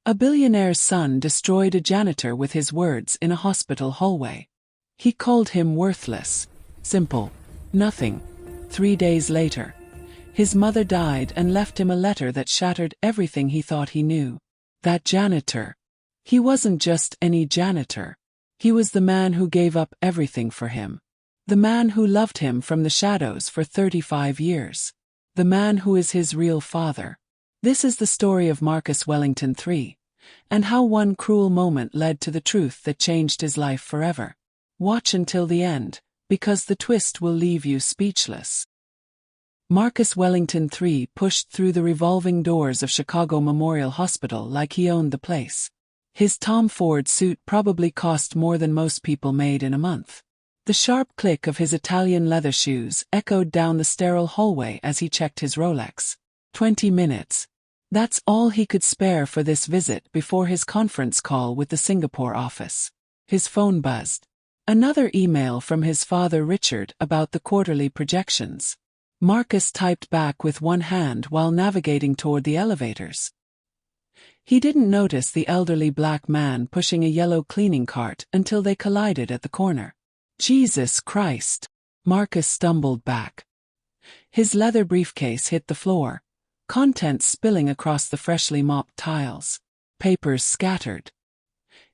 A billionaire's son destroyed a janitor with his words in a hospital hallway. He called him worthless. Simple. Nothing. 3 days later, his mother died and left him a letter that shattered everything he thought he knew. That janitor. He wasn't just any janitor. He was the man who gave up everything for him. The man who loved him from the shadows for 35 years. The man who is his real father. This is the story of Marcus Wellington III, and how one cruel moment led to the truth that changed his life forever. Watch until the end, because the twist will leave you speechless. Marcus Wellington III pushed through the revolving doors of Chicago Memorial Hospital like he owned the place. His Tom Ford suit probably cost more than most people made in a month. The sharp click of his Italian leather shoes echoed down the sterile hallway as he checked his Rolex. 20 minutes. That's all he could spare for this visit before his conference call with the Singapore office. His phone buzzed. Another email from his father Richard about the quarterly projections. Marcus typed back with one hand while navigating toward the elevators. He didn't notice the elderly black man pushing a yellow cleaning cart until they collided at the corner. Jesus Christ! Marcus stumbled back. His leather briefcase hit the floor, contents spilling across the freshly mopped tiles. Papers scattered.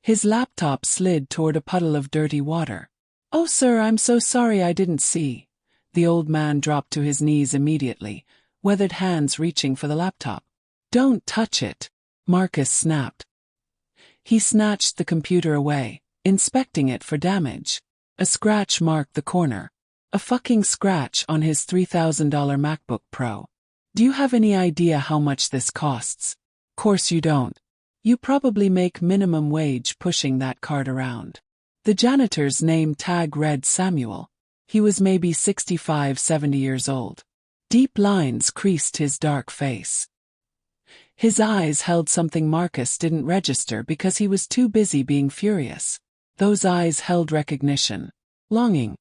His laptop slid toward a puddle of dirty water. "Oh, sir, I'm so sorry I didn't see." The old man dropped to his knees immediately, weathered hands reaching for the laptop. "Don't touch it," Marcus snapped. He snatched the computer away, inspecting it for damage. A scratch marked the corner. A fucking scratch on his $3,000 MacBook Pro. "Do you have any idea how much this costs?" "Course you don't. You probably make minimum wage pushing that cart around." The janitor's name tag read Samuel. He was maybe 65, 70 years old. Deep lines creased his dark face. His eyes held something Marcus didn't register because he was too busy being furious. Those eyes held recognition. Longing.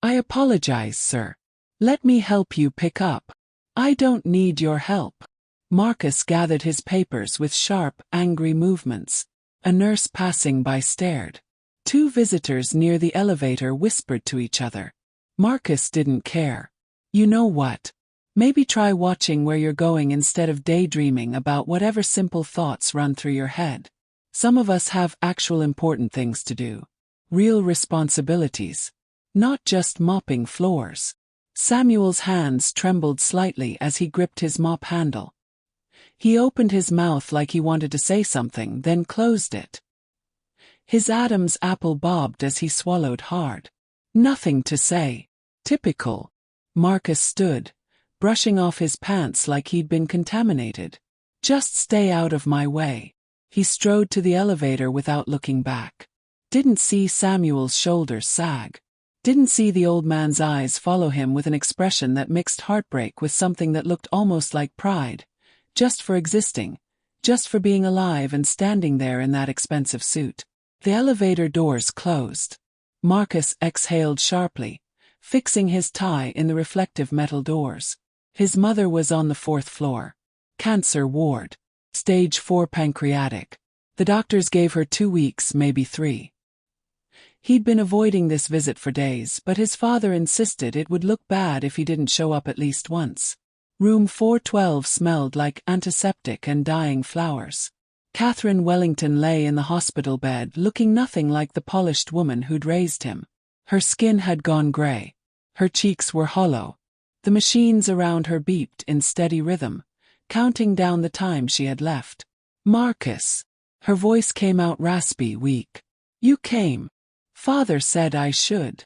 "I apologize, sir. Let me help you pick up." "I don't need your help." Marcus gathered his papers with sharp, angry movements. A nurse passing by stared. 2 visitors near the elevator whispered to each other. Marcus didn't care. "You know what? Maybe try watching where you're going instead of daydreaming about whatever simple thoughts run through your head. Some of us have actual important things to do. Real responsibilities. Not just mopping floors." Samuel's hands trembled slightly as he gripped his mop handle. He opened his mouth like he wanted to say something, then closed it. His Adam's apple bobbed as he swallowed hard. Nothing to say. Typical. Marcus stood, brushing off his pants like he'd been contaminated. "Just stay out of my way." He strode to the elevator without looking back. Didn't see Samuel's shoulders sag. Didn't see the old man's eyes follow him with an expression that mixed heartbreak with something that looked almost like pride. Just for existing. Just for being alive and standing there in that expensive suit. The elevator doors closed. Marcus exhaled sharply, fixing his tie in the reflective metal doors. His mother was on the 4th floor. Cancer ward. Stage 4 pancreatic. The doctors gave her 2 weeks, maybe 3. He'd been avoiding this visit for days, but his father insisted it would look bad if he didn't show up at least once. Room 412 smelled like antiseptic and dying flowers. Catherine Wellington lay in the hospital bed looking nothing like the polished woman who'd raised him. Her skin had gone gray. Her cheeks were hollow. The machines around her beeped in steady rhythm, counting down the time she had left. "Marcus." Her voice came out raspy, weak. "You came. Father said I should."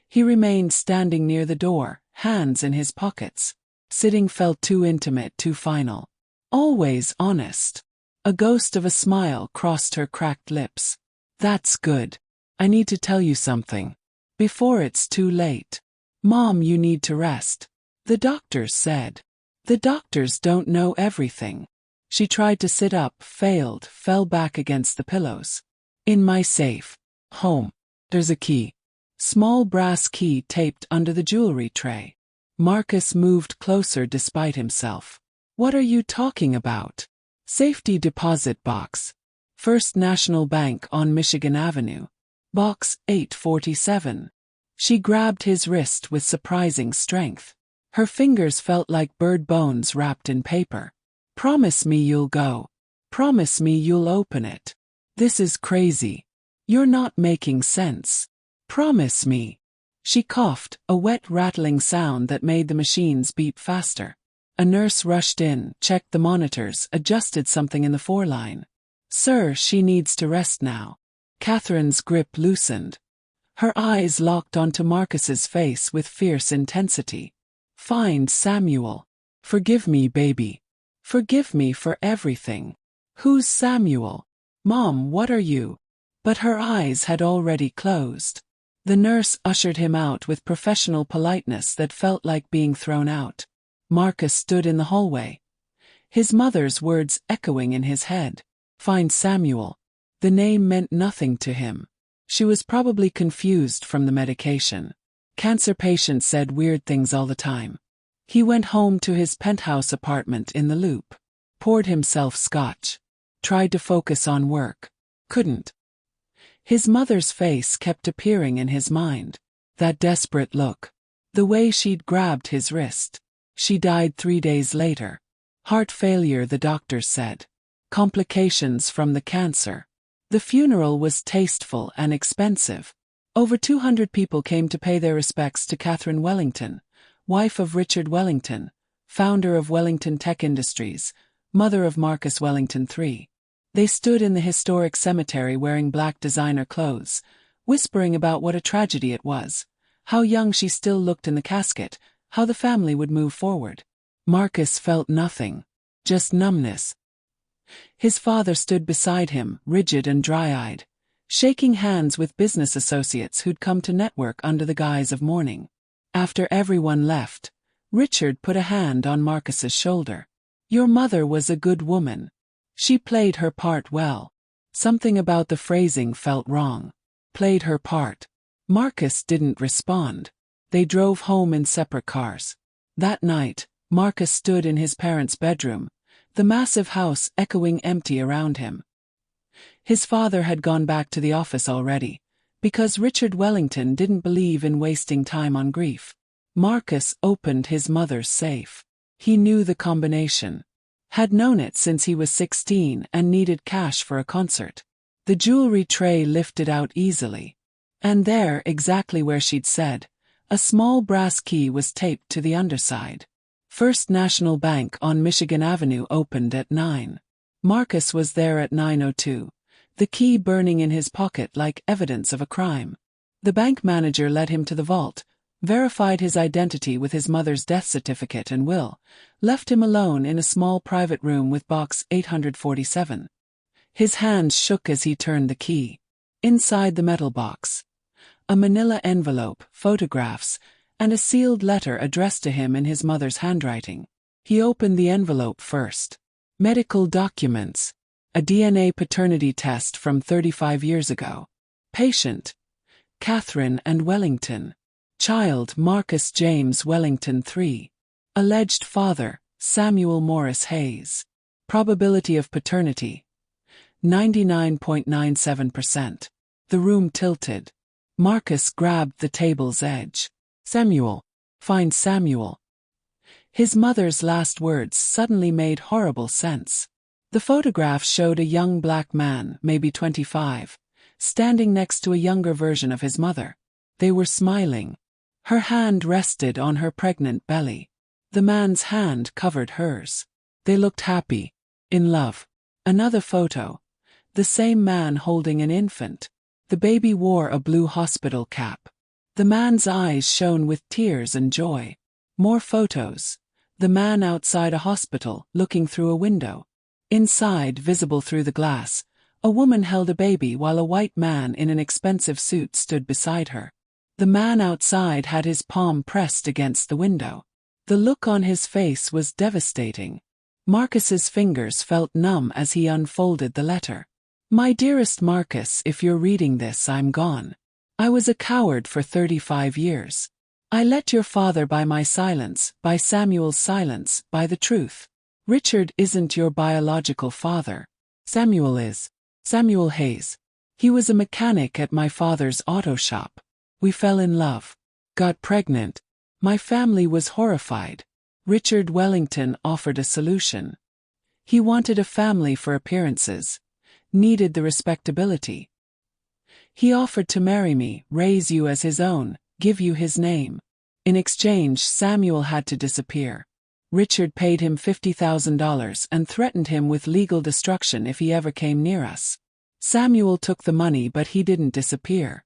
He remained standing near the door, hands in his pockets. Sitting felt too intimate, too final. Always honest. A ghost of a smile crossed her cracked lips. "That's good. I need to tell you something. Before it's too late. Mom, you need to rest. The doctors said." "The doctors don't know everything." She tried to sit up, failed, fell back against the pillows. "In my safe. Home. There's a key." Small brass key taped under the jewelry tray. Marcus moved closer despite himself. "What are you talking about?" Safety deposit box. First National Bank on Michigan Avenue. Box 847. She grabbed his wrist with surprising strength. Her fingers felt like bird bones wrapped in paper. Promise me you'll go. Promise me you'll open it. This is crazy. You're not making sense. Promise me. She coughed, a wet rattling sound that made the machines beep faster. A nurse rushed in, checked the monitors, adjusted something in the foreline. Sir, she needs to rest now. Catherine's grip loosened. Her eyes locked onto Marcus's face with fierce intensity. Find Samuel. Forgive me, baby. Forgive me for everything. Who's Samuel? Mom, what are you? But her eyes had already closed. The nurse ushered him out with professional politeness that felt like being thrown out. Marcus stood in the hallway, his mother's words echoing in his head. Find Samuel. The name meant nothing to him. She was probably confused from the medication. Cancer patients said weird things all the time. He went home to his penthouse apartment in the Loop. Poured himself scotch. Tried to focus on work. Couldn't. His mother's face kept appearing in his mind. That desperate look. The way she'd grabbed his wrist. She died 3 days later. Heart failure, the doctors said. Complications from the cancer. The funeral was tasteful and expensive. Over 200 people came to pay their respects to Catherine Wellington, wife of Richard Wellington, founder of Wellington Tech Industries, mother of Marcus Wellington III. They stood in the historic cemetery wearing black designer clothes, whispering about what a tragedy it was, how young she still looked in the casket, how the family would move forward. Marcus felt nothing, just numbness. His father stood beside him, rigid and dry-eyed, shaking hands with business associates who'd come to network under the guise of mourning. After everyone left, Richard put a hand on Marcus's shoulder. Your mother was a good woman. She played her part well. Something about the phrasing felt wrong. Played her part. Marcus didn't respond. They drove home in separate cars. That night, Marcus stood in his parents' bedroom, the massive house echoing empty around him. His father had gone back to the office already, because Richard Wellington didn't believe in wasting time on grief. Marcus opened his mother's safe. He knew the combination. Had known it since he was 16 and needed cash for a concert. The jewelry tray lifted out easily. And there, exactly where she'd said, a small brass key was taped to the underside. First National Bank on Michigan Avenue opened at 9. Marcus was there at 9:02, the key burning in his pocket like evidence of a crime. The bank manager led him to the vault, verified his identity with his mother's death certificate and will, left him alone in a small private room with box 847. His hands shook as he turned the key. Inside the metal box, a manila envelope, photographs, and a sealed letter addressed to him in his mother's handwriting. He opened the envelope first. Medical documents. A DNA paternity test from 35 years ago. Patient: Catherine and Wellington. Child: Marcus James Wellington III. Alleged father: Samuel Morris Hayes. Probability of paternity: 99.97%. The room tilted. Marcus grabbed the table's edge. Samuel. Find Samuel. His mother's last words suddenly made horrible sense. The photograph showed a young black man, maybe 25, standing next to a younger version of his mother. They were smiling. Her hand rested on her pregnant belly. The man's hand covered hers. They looked happy, in love. Another photo. The same man holding an infant. The baby wore a blue hospital cap. The man's eyes shone with tears and joy. More photos. The man outside a hospital, looking through a window. Inside, visible through the glass, a woman held a baby while a white man in an expensive suit stood beside her. The man outside had his palm pressed against the window. The look on his face was devastating. Marcus's fingers felt numb as he unfolded the letter. My dearest Marcus, if you're reading this, I'm gone. I was a coward for 35 years. I let your father by my silence, by Samuel's silence, by the truth. Richard isn't your biological father. Samuel is. Samuel Hayes. He was a mechanic at my father's auto shop. We fell in love. Got pregnant. My family was horrified. Richard Wellington offered a solution. He wanted a family for appearances. Needed the respectability. He offered to marry me, raise you as his own, give you his name. In exchange, Samuel had to disappear. Richard paid him $50,000 and threatened him with legal destruction if he ever came near us. Samuel took the money, but he didn't disappear.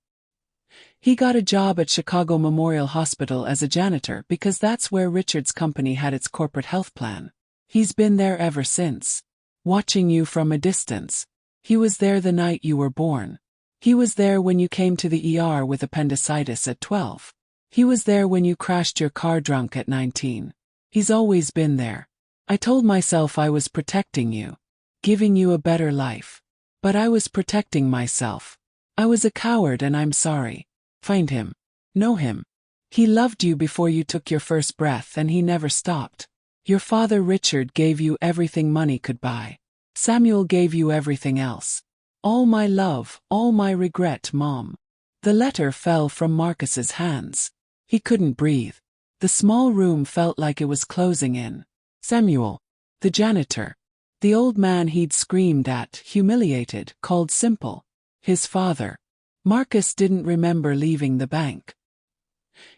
He got a job at Chicago Memorial Hospital as a janitor because that's where Richard's company had its corporate health plan. He's been there ever since. Watching you from a distance. He was there the night you were born. He was there when you came to the ER with appendicitis at 12. He was there when you crashed your car drunk at 19. He's always been there. I told myself I was protecting you. Giving you a better life. But I was protecting myself. I was a coward and I'm sorry. Find him. Know him. He loved you before you took your first breath and he never stopped. Your father Richard gave you everything money could buy. Samuel gave you everything else. All my love, all my regret, Mom. The letter fell from Marcus's hands. He couldn't breathe. The small room felt like it was closing in. Samuel, the janitor, the old man he'd screamed at, humiliated, called simple. His father. Marcus didn't remember leaving the bank.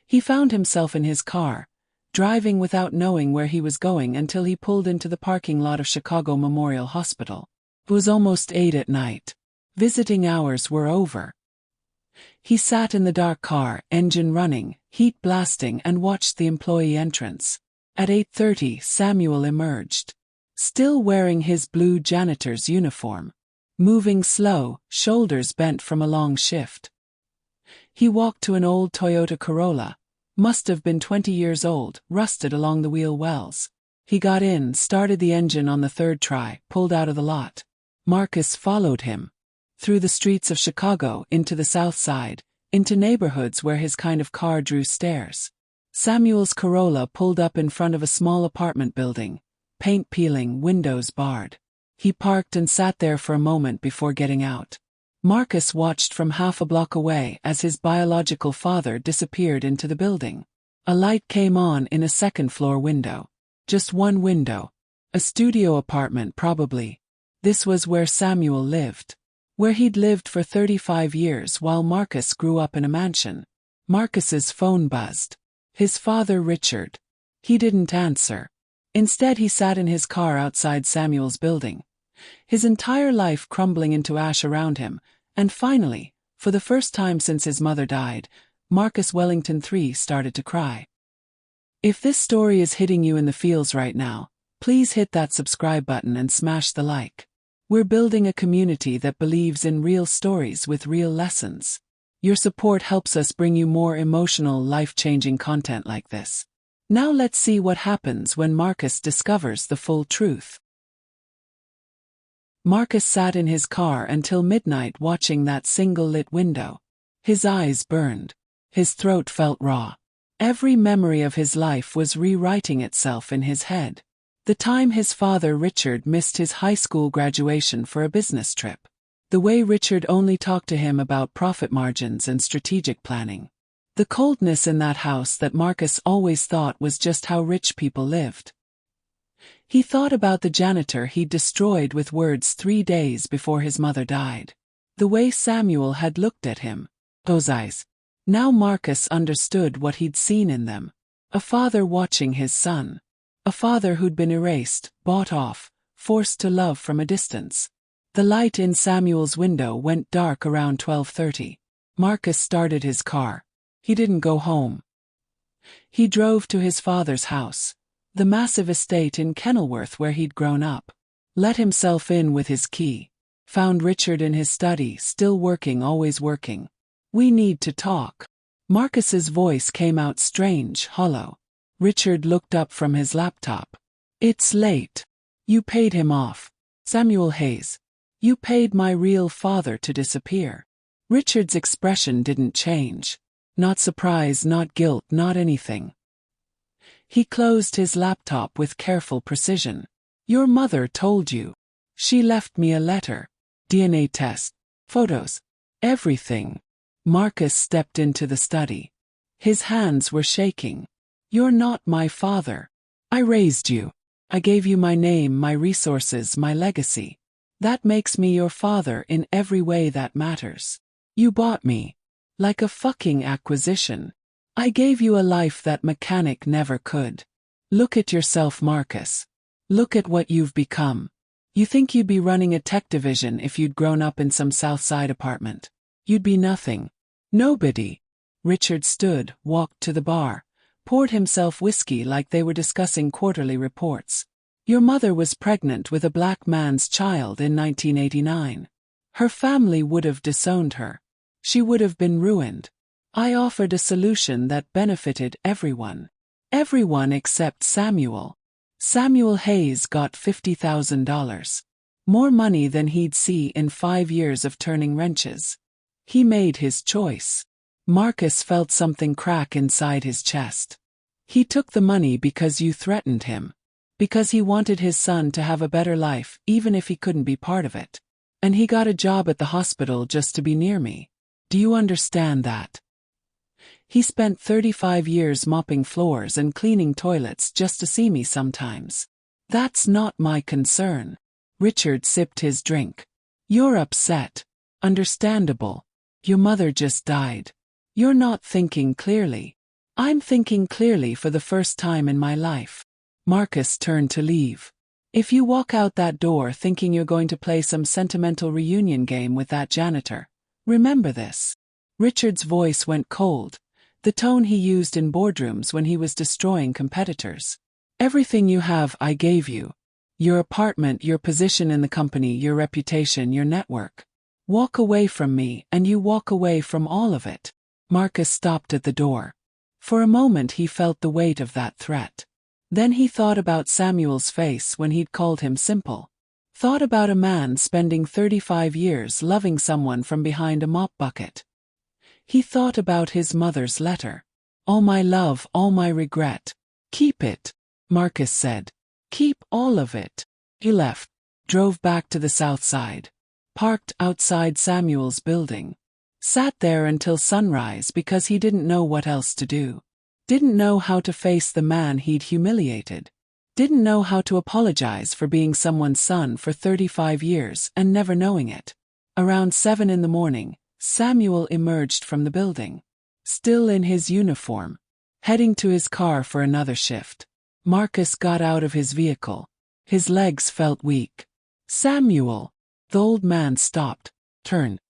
He found himself in his car, driving without knowing where he was going until he pulled into the parking lot of Chicago Memorial Hospital. It was almost 8 at night. Visiting hours were over. He sat in the dark car, engine running, heat blasting, and watched the employee entrance. At 8:30, Samuel emerged. Still wearing his blue janitor's uniform. Moving slow, shoulders bent from a long shift. He walked to an old Toyota Corolla. Must have been 20 years old, rusted along the wheel wells. He got in, started the engine on the third try, pulled out of the lot. Marcus followed him. Through the streets of Chicago, into the South Side, into neighborhoods where his kind of car drew stares. Samuel's Corolla pulled up in front of a small apartment building, paint peeling, windows barred. He parked and sat there for a moment before getting out. Marcus watched from half a block away as his biological father disappeared into the building. A light came on in a second-floor window. Just one window. A studio apartment, probably. This was where Samuel lived. Where he'd lived for 35 years while Marcus grew up in a mansion. Marcus's phone buzzed. His father Richard. He didn't answer. Instead he sat in his car outside Samuel's building. His entire life crumbling into ash around him, and finally, for the first time since his mother died, Marcus Wellington III started to cry. If this story is hitting you in the feels right now, please hit that subscribe button and smash the like. We're building a community that believes in real stories with real lessons. Your support helps us bring you more emotional, life-changing content like this. Now let's see what happens when Marcus discovers the full truth. Marcus sat in his car until midnight watching that single lit window. His eyes burned. His throat felt raw. Every memory of his life was rewriting itself in his head. The time his father Richard missed his high school graduation for a business trip. The way Richard only talked to him about profit margins and strategic planning. The coldness in that house that Marcus always thought was just how rich people lived. He thought about the janitor he'd destroyed with words 3 days before his mother died. The way Samuel had looked at him. Those eyes. Now Marcus understood what he'd seen in them. A father watching his son. A father who'd been erased, bought off, forced to love from a distance. The light in Samuel's window went dark around 12:30. Marcus started his car. He didn't go home. He drove to his father's house, the massive estate in Kenilworth where he'd grown up. Let himself in with his key. Found Richard in his study, still working, always working. "We need to talk." Marcus's voice came out strange, hollow. Richard looked up from his laptop. "It's late. You paid him off. Samuel Hayes. You paid my real father to disappear." Richard's expression didn't change. Not surprise, not guilt, not anything. He closed his laptop with careful precision. Your mother told you. She left me a letter. DNA test. Photos. Everything. Marcus stepped into the study. His hands were shaking. You're not my father. I raised you. I gave you my name, my resources, my legacy. That makes me your father in every way that matters. You bought me. Like a fucking acquisition. I gave you a life that mechanic never could. Look at yourself, Marcus. Look at what you've become. You think you'd be running a tech division if you'd grown up in some South Side apartment. You'd be nothing. Nobody. Richard stood, walked to the bar, poured himself whiskey like they were discussing quarterly reports. Your mother was pregnant with a black man's child in 1989. Her family would have disowned her. She would have been ruined. I offered a solution that benefited everyone. Everyone except Samuel. Samuel Hayes got $50,000. More money than he'd see in 5 years of turning wrenches. He made his choice. Marcus felt something crack inside his chest. He took the money because you threatened him. Because he wanted his son to have a better life, even if he couldn't be part of it. And he got a job at the hospital just to be near me. Do you understand that? He spent 35 years mopping floors and cleaning toilets just to see me sometimes. That's not my concern. Richard sipped his drink. You're upset. Understandable. Your mother just died. You're not thinking clearly. I'm thinking clearly for the first time in my life. Marcus turned to leave. If you walk out that door thinking you're going to play some sentimental reunion game with that janitor, remember this. Richard's voice went cold, the tone he used in boardrooms when he was destroying competitors. Everything you have I gave you. Your apartment, your position in the company, your reputation, your network. Walk away from me and you walk away from all of it. Marcus stopped at the door. For a moment he felt the weight of that threat. Then he thought about Samuel's face when he'd called him simple. Thought about a man spending 35 years loving someone from behind a mop bucket. He thought about his mother's letter. All my love, all my regret. Keep it, Marcus said. Keep all of it. He left, drove back to the South Side. Parked outside Samuel's building. Sat there until sunrise because he didn't know what else to do. Didn't know how to face the man he'd humiliated. Didn't know how to apologize for being someone's son for 35 years and never knowing it. Around 7 in the morning, Samuel emerged from the building. Still in his uniform. Heading to his car for another shift. Marcus got out of his vehicle. His legs felt weak. Samuel! The old man stopped, turned.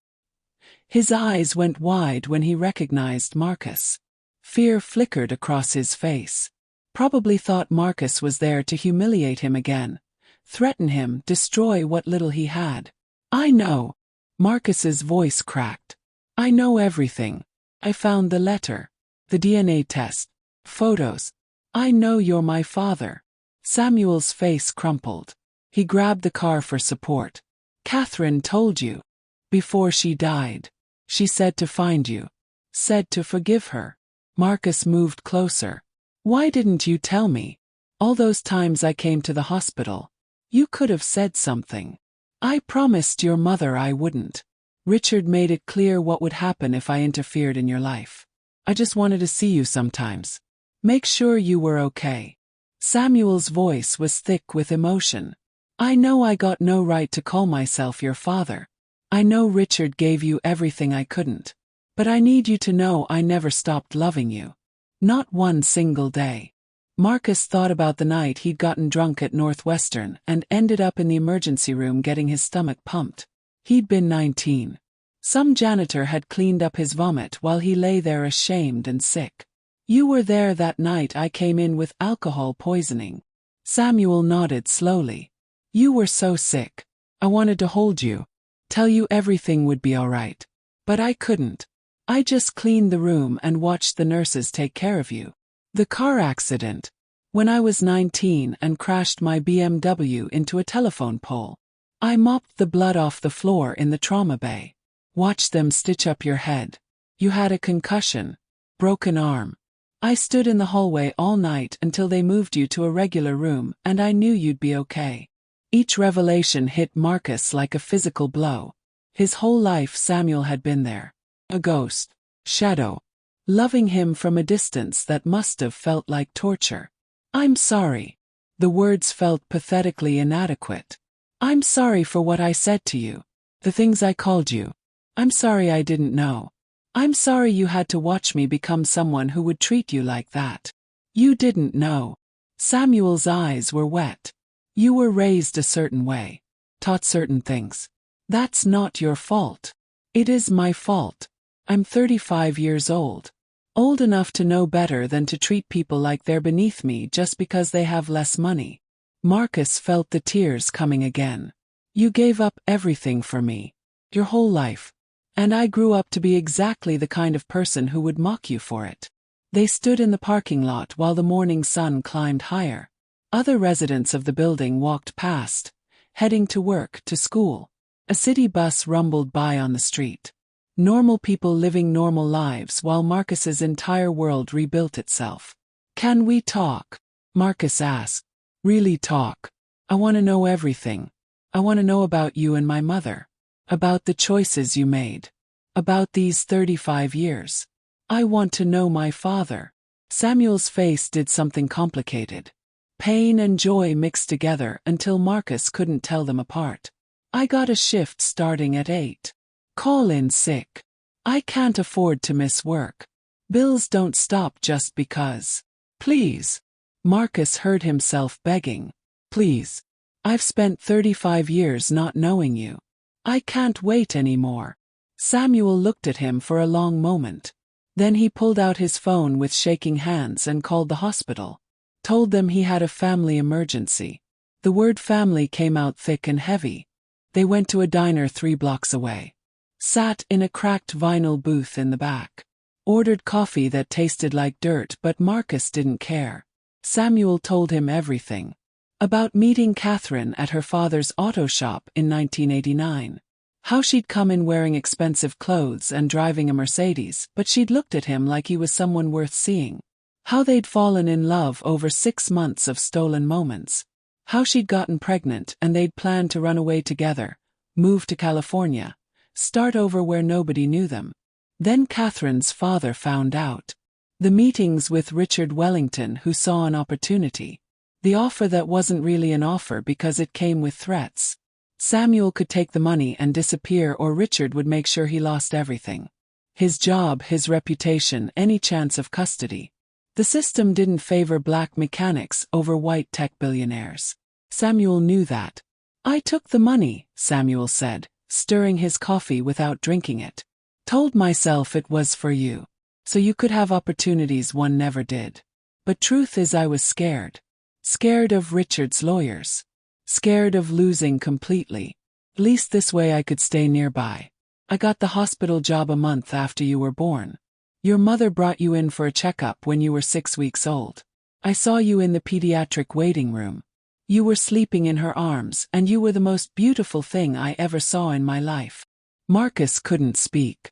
His eyes went wide when he recognized Marcus. Fear flickered across his face. Probably thought Marcus was there to humiliate him again. Threaten him, destroy what little he had. I know. Marcus's voice cracked. I know everything. I found the letter. The DNA test. Photos. I know you're my father. Samuel's face crumpled. He grabbed the car for support. Catherine told you. Before she died. She said to find you. Said to forgive her. Marcus moved closer. Why didn't you tell me? All those times I came to the hospital. You could have said something. I promised your mother I wouldn't. Richard made it clear what would happen if I interfered in your life. I just wanted to see you sometimes. Make sure you were okay. Samuel's voice was thick with emotion. I know I got no right to call myself your father. I know Richard gave you everything I couldn't. But I need you to know I never stopped loving you. Not one single day. Marcus thought about the night he'd gotten drunk at Northwestern and ended up in the emergency room getting his stomach pumped. He'd been 19. Some janitor had cleaned up his vomit while he lay there ashamed and sick. You were there that night I came in with alcohol poisoning. Samuel nodded slowly. You were so sick. I wanted to hold you. Tell you everything would be all right. But I couldn't. I just cleaned the room and watched the nurses take care of you. The car accident. When I was 19 and crashed my BMW into a telephone pole. I mopped the blood off the floor in the trauma bay. Watched them stitch up your head. You had a concussion. Broken arm. I stood in the hallway all night until they moved you to a regular room and I knew you'd be okay. Each revelation hit Marcus like a physical blow. His whole life Samuel had been there. A ghost. Shadow. Loving him from a distance that must have felt like torture. I'm sorry. The words felt pathetically inadequate. I'm sorry for what I said to you. The things I called you. I'm sorry I didn't know. I'm sorry you had to watch me become someone who would treat you like that. You didn't know. Samuel's eyes were wet. You were raised a certain way. Taught certain things. That's not your fault. It is my fault. I'm 35 years old. Old enough to know better than to treat people like they're beneath me just because they have less money. Marcus felt the tears coming again. You gave up everything for me. Your whole life. And I grew up to be exactly the kind of person who would mock you for it. They stood in the parking lot while the morning sun climbed higher. Other residents of the building walked past, heading to work, to school. A city bus rumbled by on the street. Normal people living normal lives while Marcus's entire world rebuilt itself. Can we talk? Marcus asked. Really talk. I want to know everything. I want to know about you and my mother. About the choices you made. About these 35 years. I want to know my father. Samuel's face did something complicated. Pain and joy mixed together until Marcus couldn't tell them apart. I got a shift starting at 8. Call in sick. I can't afford to miss work. Bills don't stop just because. Please. Marcus heard himself begging. Please. I've spent 35 years not knowing you. I can't wait anymore. Samuel looked at him for a long moment. Then he pulled out his phone with shaking hands and called the hospital. Told them he had a family emergency. The word family came out thick and heavy. They went to a diner 3 blocks away. Sat in a cracked vinyl booth in the back. Ordered coffee that tasted like dirt, but Marcus didn't care. Samuel told him everything. About meeting Catherine at her father's auto shop in 1989. How she'd come in wearing expensive clothes and driving a Mercedes, but she'd looked at him like he was someone worth seeing. How they'd fallen in love over 6 months of stolen moments. How she'd gotten pregnant and they'd planned to run away together, move to California, start over where nobody knew them. Then Catherine's father found out. The meetings with Richard Wellington, who saw an opportunity. The offer that wasn't really an offer because it came with threats. Samuel could take the money and disappear, or Richard would make sure he lost everything. His job, his reputation, any chance of custody. The system didn't favor black mechanics over white tech billionaires. Samuel knew that. I took the money, Samuel said, stirring his coffee without drinking it. Told myself it was for you. So you could have opportunities one never did. But truth is I was scared. Scared of Richard's lawyers. Scared of losing completely. At least this way I could stay nearby. I got the hospital job a month after you were born. Your mother brought you in for a checkup when you were 6 weeks old. I saw you in the pediatric waiting room. You were sleeping in her arms, and you were the most beautiful thing I ever saw in my life. Marcus couldn't speak.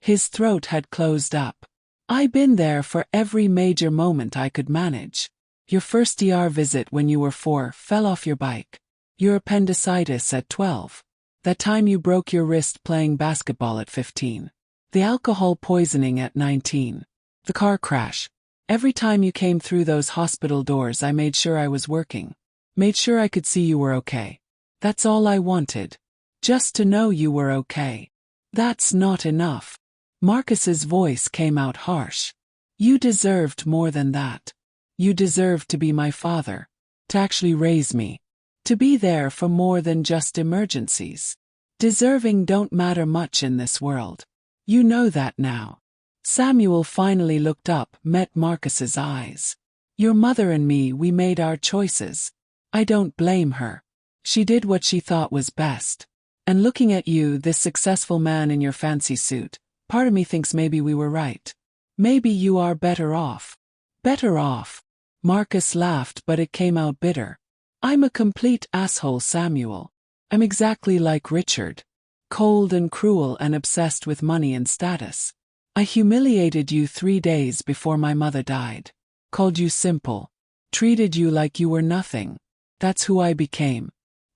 His throat had closed up. I've been there for every major moment I could manage. Your first ER visit when you were 4, fell off your bike. Your appendicitis at 12. That time you broke your wrist playing basketball at 15. The alcohol poisoning at 19. The car crash. Every time you came through those hospital doors I made sure I was working. Made sure I could see you were okay. That's all I wanted. Just to know you were okay. That's not enough. Marcus's voice came out harsh. You deserved more than that. You deserved to be my father. To actually raise me. To be there for more than just emergencies. Deserving don't matter much in this world. You know that now. Samuel finally looked up, met Marcus's eyes. Your mother and me, we made our choices. I don't blame her. She did what she thought was best. And looking at you, this successful man in your fancy suit, part of me thinks maybe we were right. Maybe you are better off. Better off. Marcus laughed, but it came out bitter. I'm a complete asshole, Samuel. I'm exactly like Richard. Cold and cruel and obsessed with money and status. I humiliated you 3 days before my mother died. Called you simple. Treated you like you were nothing. That's who I became.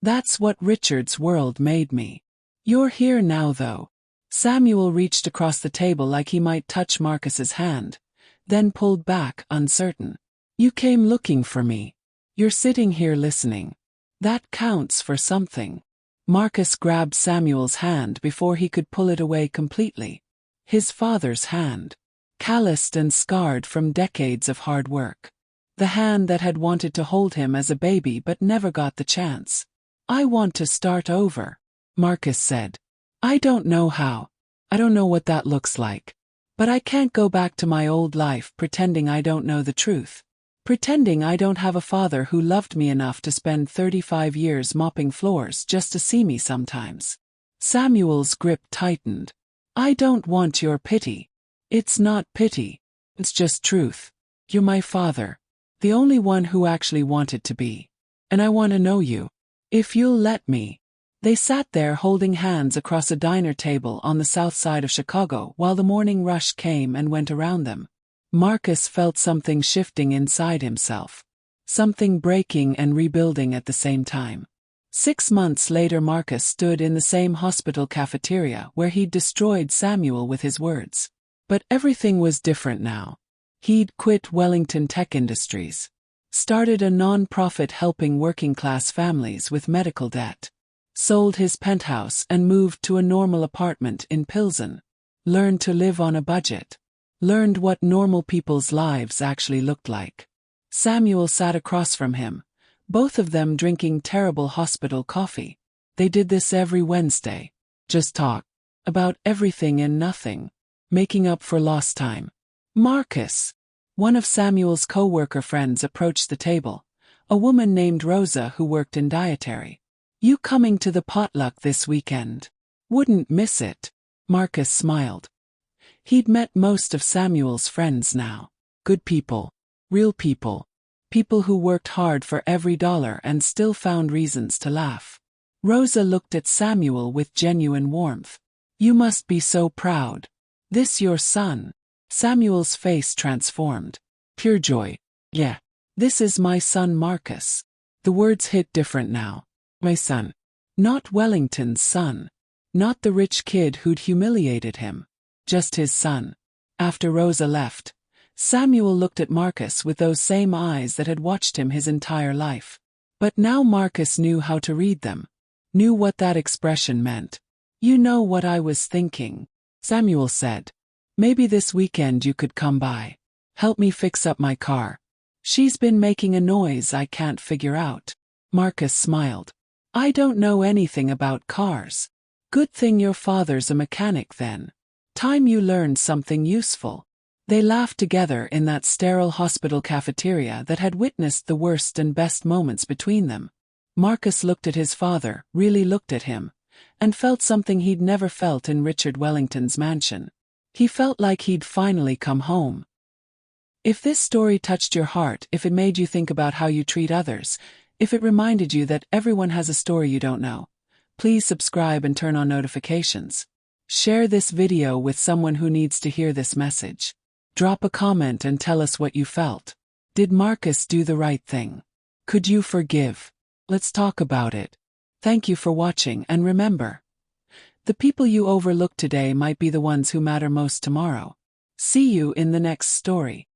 That's what Richard's world made me. You're here now though. Samuel reached across the table like he might touch Marcus's hand, then pulled back, uncertain. You came looking for me. You're sitting here listening. That counts for something. Marcus grabbed Samuel's hand before he could pull it away completely. His father's hand. Calloused and scarred from decades of hard work. The hand that had wanted to hold him as a baby but never got the chance. I want to start over, Marcus said. I don't know how. I don't know what that looks like. But I can't go back to my old life pretending I don't know the truth. Pretending I don't have a father who loved me enough to spend 35 years mopping floors just to see me sometimes. Samuel's grip tightened. I don't want your pity. It's not pity. It's just truth. You're my father. The only one who actually wanted to be. And I want to know you. If you'll let me. They sat there holding hands across a diner table on the south side of Chicago while the morning rush came and went around them. Marcus felt something shifting inside himself. Something breaking and rebuilding at the same time. 6 months later, Marcus stood in the same hospital cafeteria where he'd destroyed Samuel with his words. But everything was different now. He'd quit Wellington Tech Industries. Started a non-profit helping working-class families with medical debt. Sold his penthouse and moved to a normal apartment in Pilsen. Learned to live on a budget. Learned what normal people's lives actually looked like. Samuel sat across from him, both of them drinking terrible hospital coffee. They did this every Wednesday. Just talk. About everything and nothing. Making up for lost time. Marcus. One of Samuel's co-worker friends approached the table. A woman named Rosa who worked in dietary. You coming to the potluck this weekend? Wouldn't miss it. Marcus smiled. He'd met most of Samuel's friends now. Good people. Real people. People who worked hard for every dollar and still found reasons to laugh. Rosa looked at Samuel with genuine warmth. You must be so proud. This your son? Samuel's face transformed. Pure joy. Yeah. This is my son Marcus. The words hit different now. My son. Not Wellington's son. Not the rich kid who'd humiliated him. Just his son. After Rosa left, Samuel looked at Marcus with those same eyes that had watched him his entire life. But now Marcus knew how to read them. Knew what that expression meant. You know what I was thinking, Samuel said. Maybe this weekend you could come by. Help me fix up my car. She's been making a noise I can't figure out. Marcus smiled. I don't know anything about cars. Good thing your father's a mechanic then. Time you learned something useful. They laughed together in that sterile hospital cafeteria that had witnessed the worst and best moments between them. Marcus looked at his father, really looked at him, and felt something he'd never felt in Richard Wellington's mansion. He felt like he'd finally come home. If this story touched your heart, if it made you think about how you treat others, if it reminded you that everyone has a story you don't know, please subscribe and turn on notifications. Share this video with someone who needs to hear this message. Drop a comment and tell us what you felt. Did Marcus do the right thing? Could you forgive? Let's talk about it. Thank you for watching, and remember, the people you overlooked today might be the ones who matter most tomorrow. See you in the next story.